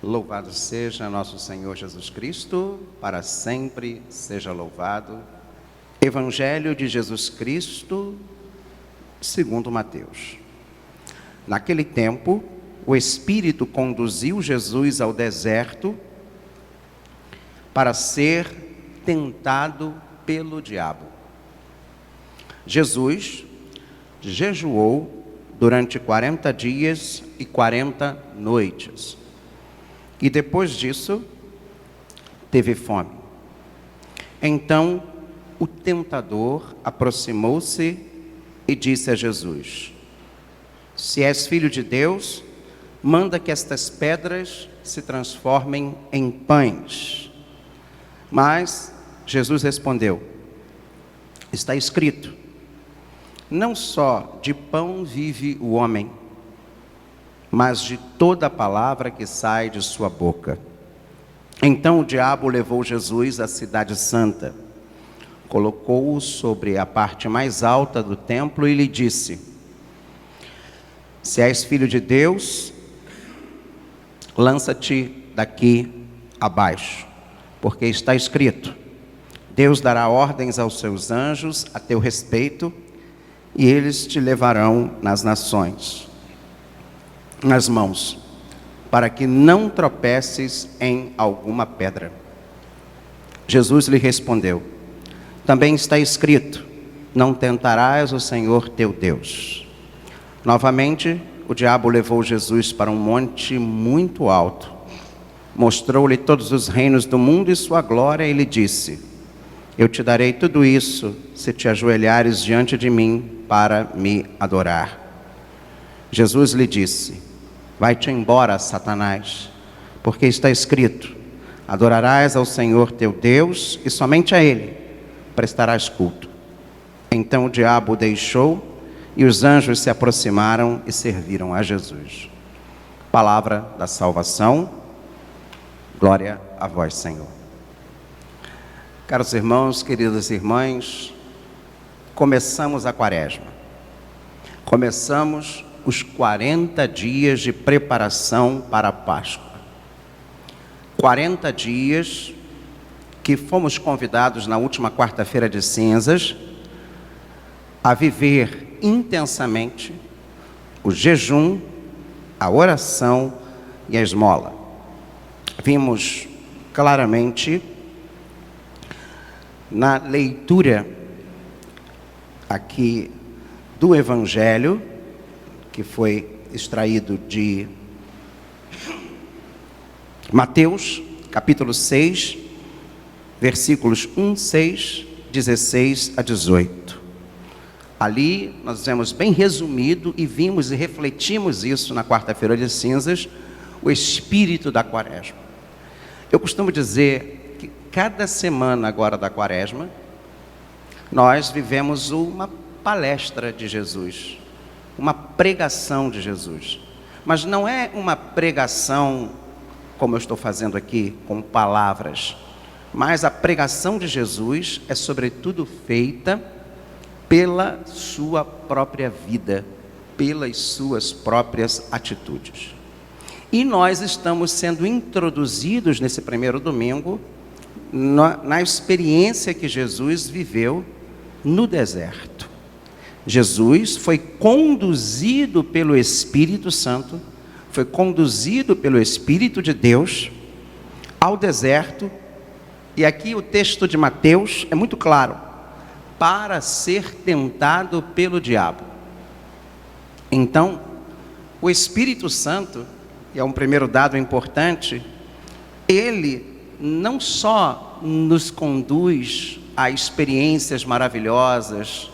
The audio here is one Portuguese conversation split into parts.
Louvado seja nosso Senhor Jesus Cristo, para sempre seja louvado. Evangelho de Jesus Cristo, segundo Mateus. Naquele tempo, o Espírito conduziu Jesus ao deserto para ser tentado pelo diabo. Jesus jejuou durante 40 dias e 40 noites. E depois disso, teve fome. Então, o tentador aproximou-se e disse a Jesus: Se és filho de Deus, manda que estas pedras se transformem em pães. Mas Jesus respondeu: Está escrito, não só de pão vive o homem, mas de toda palavra que sai de sua boca. Então o diabo levou Jesus à cidade santa, colocou-o sobre a parte mais alta do templo e lhe disse: Se és filho de Deus, lança-te daqui abaixo, porque está escrito, Deus dará ordens aos seus anjos a teu respeito, e eles te levarão nas mãos, para que não tropeces em alguma pedra. Jesus lhe respondeu: Também está escrito, não tentarás o Senhor teu Deus. Novamente, o diabo levou Jesus para um monte muito alto, mostrou-lhe todos os reinos do mundo e sua glória, e lhe disse: Eu te darei tudo isso, se te ajoelhares diante de mim para me adorar. Jesus lhe disse: Vai-te embora, Satanás, porque está escrito, adorarás ao Senhor teu Deus e somente a Ele prestarás culto. Então o diabo o deixou e os anjos se aproximaram e serviram a Jesus. Palavra da salvação, glória a vós, Senhor. Caros irmãos, queridas irmãs, começamos a quaresma. Começamos os 40 dias de preparação para a Páscoa. 40 dias que fomos convidados na última quarta-feira de cinzas a viver intensamente o jejum, a oração e a esmola. Vimos claramente na leitura aqui do Evangelho, que foi extraído de Mateus, capítulo 6, versículos 1, 6, 16 a 18. Ali nós vemos bem resumido e vimos e refletimos isso na quarta-feira de cinzas, o espírito da quaresma. Eu costumo dizer que cada semana agora da quaresma, nós vivemos uma palestra de Jesus, uma pregação de Jesus. Mas não é uma pregação como eu estou fazendo aqui, com palavras, mas a pregação de Jesus é sobretudo feita pela sua própria vida, pelas suas próprias atitudes. E nós estamos sendo introduzidos nesse primeiro domingo na experiência que Jesus viveu no deserto. Jesus foi conduzido pelo Espírito Santo, foi conduzido pelo Espírito de Deus ao deserto, e aqui o texto de Mateus é muito claro, para ser tentado pelo diabo. Então, o Espírito Santo, que é um primeiro dado importante, ele não só nos conduz a experiências maravilhosas,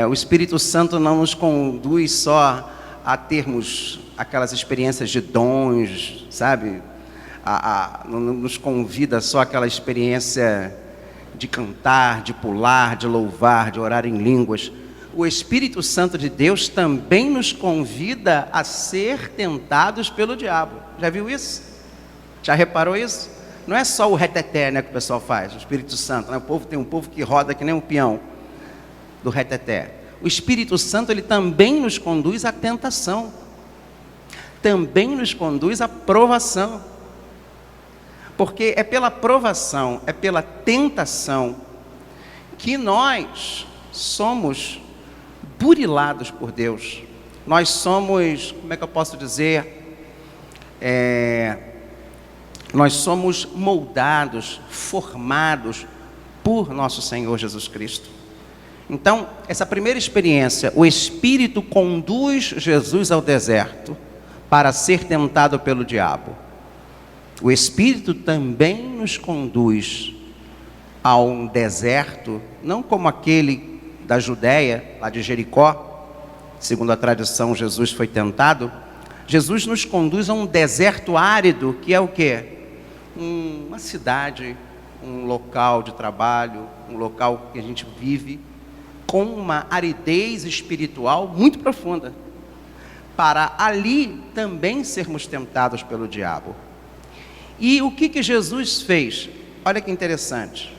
o Espírito Santo não nos conduz só a termos aquelas experiências de dons, sabe? Não nos convida só aquela experiência de cantar, de pular, de louvar, de orar em línguas. O Espírito Santo de Deus também nos convida a ser tentados pelo diabo. Já viu isso? Já reparou isso? Não é só o reteté, né, que o pessoal faz, o Espírito Santo, né? Tem um povo que roda que nem um peão do reteté. O Espírito Santo, ele também nos conduz à tentação. também nos conduz à provação. Porque é pela provação, é pela tentação que nós somos burilados por Deus. Nós somos, como é que eu posso dizer? Nós somos moldados, formados por nosso Senhor Jesus Cristo. Então, essa primeira experiência, o Espírito conduz Jesus ao deserto para ser tentado pelo diabo. O Espírito também nos conduz a um deserto, não como aquele da Judéia, lá de Jericó. Segundo a tradição, Jesus foi tentado. Jesus nos conduz a um deserto árido, que é o quê? Uma cidade, um local de trabalho, um local que a gente vive, com uma aridez espiritual muito profunda, para ali também sermos tentados pelo diabo. E o que Jesus fez? Olha que interessante.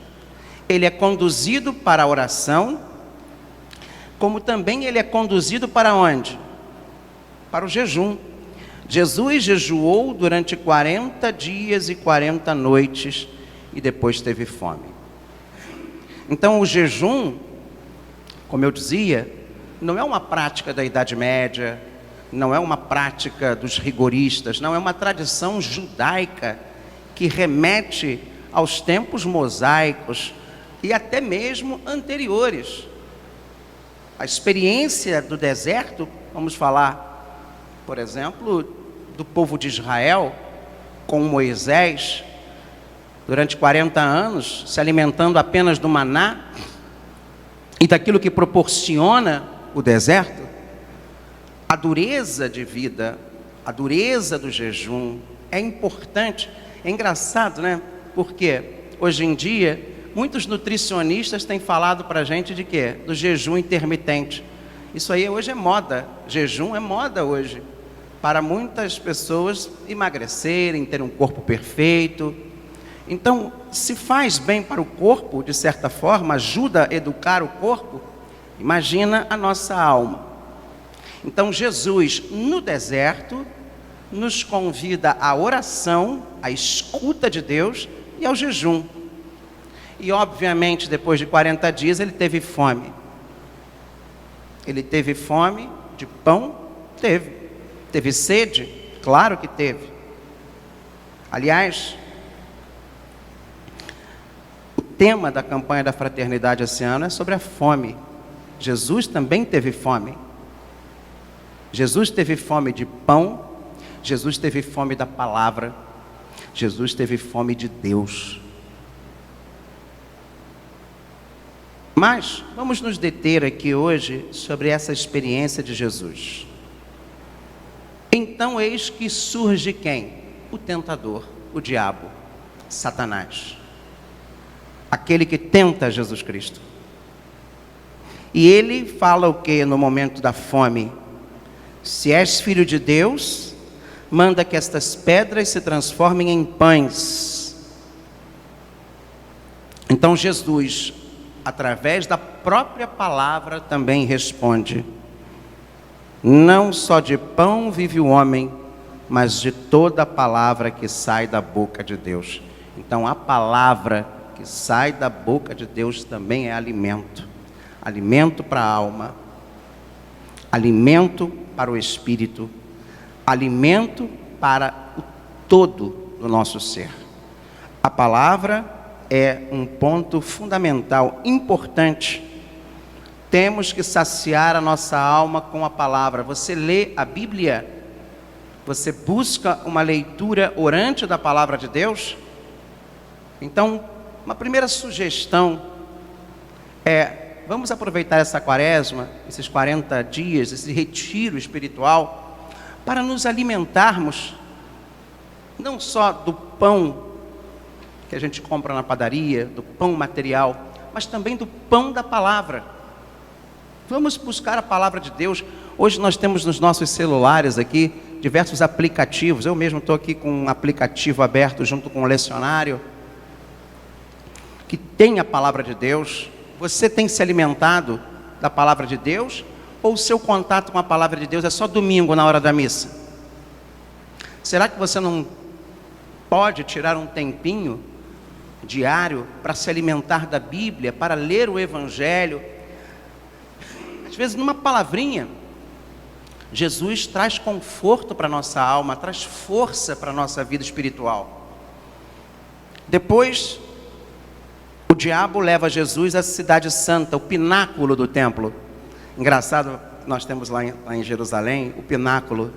Ele é conduzido para a oração, como também ele é conduzido para onde? Para o jejum. Jesus jejuou durante 40 dias e 40 noites e depois teve fome. Então o jejum, como eu dizia, não é uma prática da Idade Média, não é uma prática dos rigoristas, não, é uma tradição judaica que remete aos tempos mosaicos e até mesmo anteriores. A experiência do deserto, vamos falar, por exemplo, do povo de Israel com Moisés, durante 40 anos, se alimentando apenas do maná e daquilo que proporciona o deserto, a dureza de vida, a dureza do jejum é importante. É engraçado, né? Porque hoje em dia muitos nutricionistas têm falado para a gente de quê? Do jejum intermitente. Isso aí hoje é moda, jejum é moda hoje, para muitas pessoas emagrecerem, ter um corpo perfeito. Então, se faz bem para o corpo, de certa forma, ajuda a educar o corpo, imagina a nossa alma. Então, Jesus, no deserto, nos convida à oração, à escuta de Deus e ao jejum. E, obviamente, depois de 40 dias, ele teve fome. Ele teve fome de pão? Teve. Teve sede? Claro que teve. Aliás, o tema da campanha da fraternidade esse ano é sobre a fome. Jesus também teve fome. Jesus teve fome de pão, Jesus teve fome da palavra, Jesus teve fome de Deus. Mas vamos nos deter aqui hoje sobre essa experiência de Jesus. Então eis que surge quem? O tentador, o diabo, Satanás. Aquele que tenta Jesus Cristo. E ele fala o que no momento da fome? Se és filho de Deus, manda que estas pedras se transformem em pães. Então Jesus, através da própria palavra, também responde: não só de pão vive o homem, mas de toda a palavra que sai da boca de Deus. Então a palavra que sai da boca de Deus também é alimento. Alimento para a alma, alimento para o espírito, alimento para o todo do nosso ser. A palavra é um ponto fundamental, importante. Temos que saciar a nossa alma com a palavra. Você lê a Bíblia? Você busca uma leitura orante da palavra de Deus? Então, uma primeira sugestão é: vamos aproveitar essa quaresma, esses 40 dias, esse retiro espiritual, para nos alimentarmos, não só do pão que a gente compra na padaria, do pão material, mas também do pão da palavra. Vamos buscar a palavra de Deus. Hoje nós temos nos nossos celulares aqui diversos aplicativos. Eu mesmo estou aqui com um aplicativo aberto junto com um lecionário que tem a palavra de Deus. Você tem se alimentado da palavra de Deus? Ou o seu contato com a palavra de Deus é só domingo na hora da missa? Será que você não pode tirar um tempinho diário para se alimentar da Bíblia, para ler o Evangelho? Às vezes, numa palavrinha, Jesus traz conforto para a nossa alma, traz força para a nossa vida espiritual. Depois, o diabo leva Jesus à cidade santa, o pináculo do templo. Engraçado, nós temos lá em Jerusalém, o pináculo,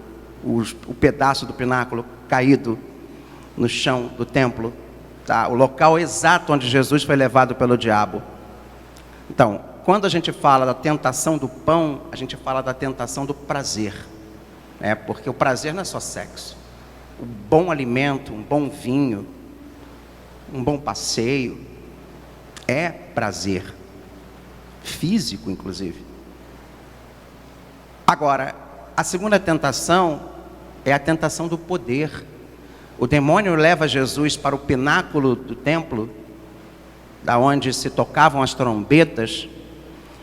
o pedaço do pináculo caído no chão do templo, tá? O local exato onde Jesus foi levado pelo diabo. Então, quando a gente fala da tentação do pão, a gente fala da tentação do prazer, né? Porque o prazer não é só sexo. Um bom alimento, um bom vinho, um bom passeio, é prazer, físico inclusive. Agora, a segunda tentação é a tentação do poder. O demônio leva Jesus para o pináculo do templo, da onde se tocavam as trombetas,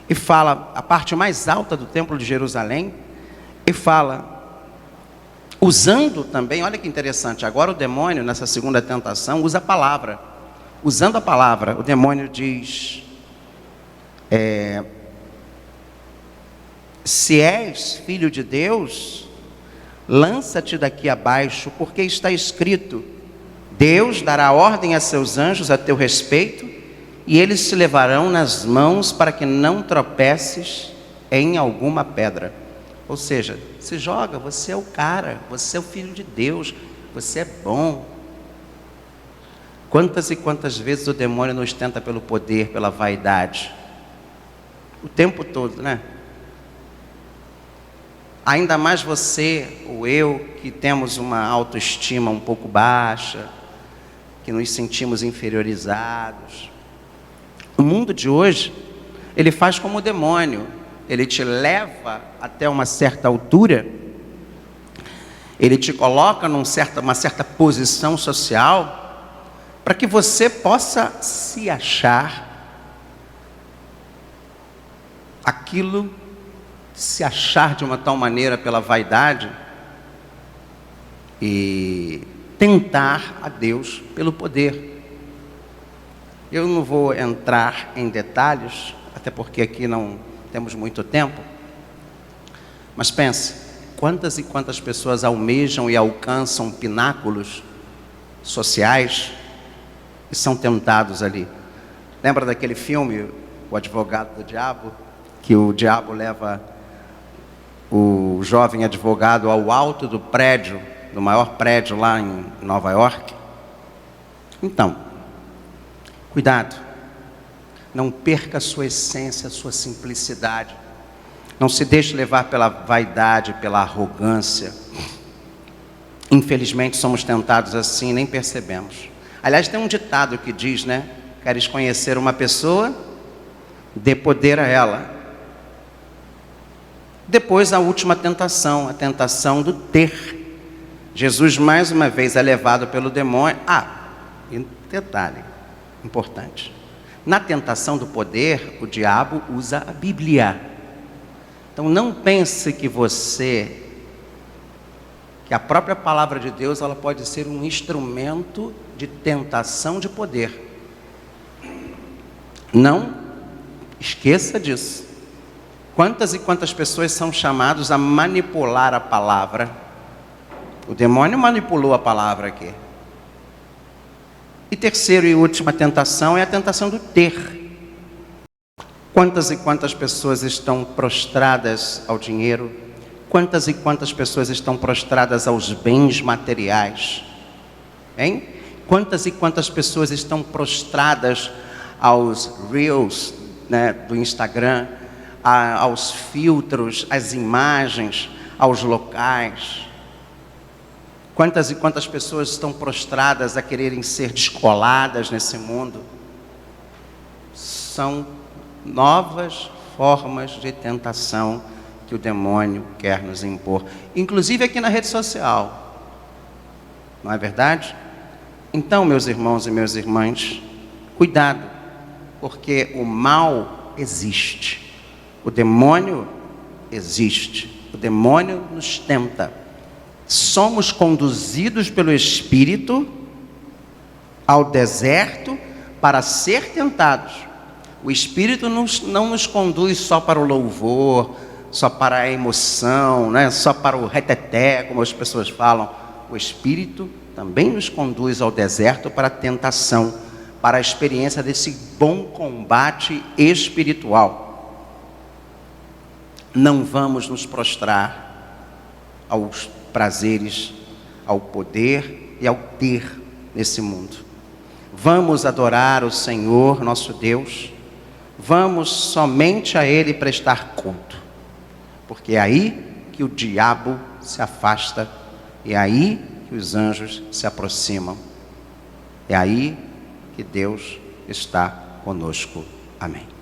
e fala, a parte mais alta do templo de Jerusalém, e fala, usando também, olha que interessante, agora o demônio, nessa segunda tentação, usa a palavra. Usando a palavra, o demônio diz, se és filho de Deus, lança-te daqui abaixo, porque está escrito, Deus dará ordem a seus anjos a teu respeito, e eles te levarão nas mãos para que não tropeces em alguma pedra. Ou seja, se joga, você é o cara, você é o filho de Deus, você é bom. Quantas e quantas vezes o demônio nos tenta pelo poder, pela vaidade? O tempo todo, né? Ainda mais você ou eu, que temos uma autoestima um pouco baixa, que nos sentimos inferiorizados. O mundo de hoje, ele faz como o demônio. Ele te leva até uma certa altura, ele te coloca uma certa posição social, para que você possa se achar aquilo, se achar de uma tal maneira pela vaidade e tentar a Deus pelo poder. Eu não vou entrar em detalhes, até porque aqui não temos muito tempo, mas pense, quantas e quantas pessoas almejam e alcançam pináculos sociais e são tentados ali. Lembra daquele filme, O Advogado do Diabo? Que o diabo leva o jovem advogado ao alto do prédio, do maior prédio lá em Nova York. Então, cuidado, não perca a sua essência, a sua simplicidade, não se deixe levar pela vaidade, pela arrogância. Infelizmente somos tentados assim, nem percebemos. Aliás, tem um ditado que diz, né? Queres conhecer uma pessoa? Dê poder a ela. Depois a última tentação, a tentação do ter. Jesus mais uma vez é levado pelo demônio. E um detalhe importante. Na tentação do poder, o diabo usa a Bíblia. Então não pense que a própria palavra de Deus, ela pode ser um instrumento de tentação de poder. Não esqueça disso. Quantas e quantas pessoas são chamadas a manipular a palavra? O demônio manipulou a palavra aqui. E terceira e última tentação é a tentação do ter. Quantas e quantas pessoas estão prostradas ao dinheiro? Quantas e quantas pessoas estão prostradas aos bens materiais? Hein? Quantas e quantas pessoas estão prostradas aos reels, né, do Instagram, aos filtros, às imagens, aos locais? Quantas e quantas pessoas estão prostradas a quererem ser descoladas nesse mundo? São novas formas de tentação que o demônio quer nos impor, inclusive aqui na rede social, não é verdade? Então, meus irmãos e minhas irmãs, cuidado, porque o mal existe, o demônio existe, o demônio nos tenta. somos conduzidos pelo Espírito ao deserto para ser tentados. O Espírito não nos conduz só para o louvor, só para a emoção, né? Só para o reteté, como as pessoas falam. O Espírito também nos conduz ao deserto para a tentação, para a experiência desse bom combate espiritual. Não vamos nos prostrar aos prazeres, ao poder e ao ter nesse mundo. Vamos adorar o Senhor, nosso Deus. Vamos somente a Ele prestar culto. Porque é aí que o diabo se afasta. É aí que os anjos se aproximam. É aí que Deus está conosco. Amém.